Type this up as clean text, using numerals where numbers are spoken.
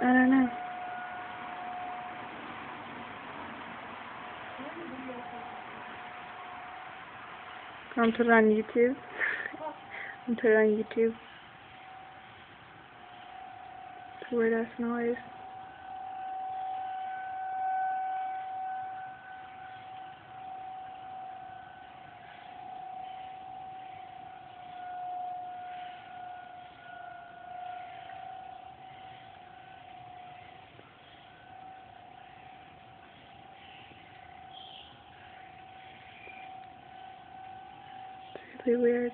I don't know. I'm put it on YouTube. I'm put it on YouTube. It's a weird ass noise. It's really weird.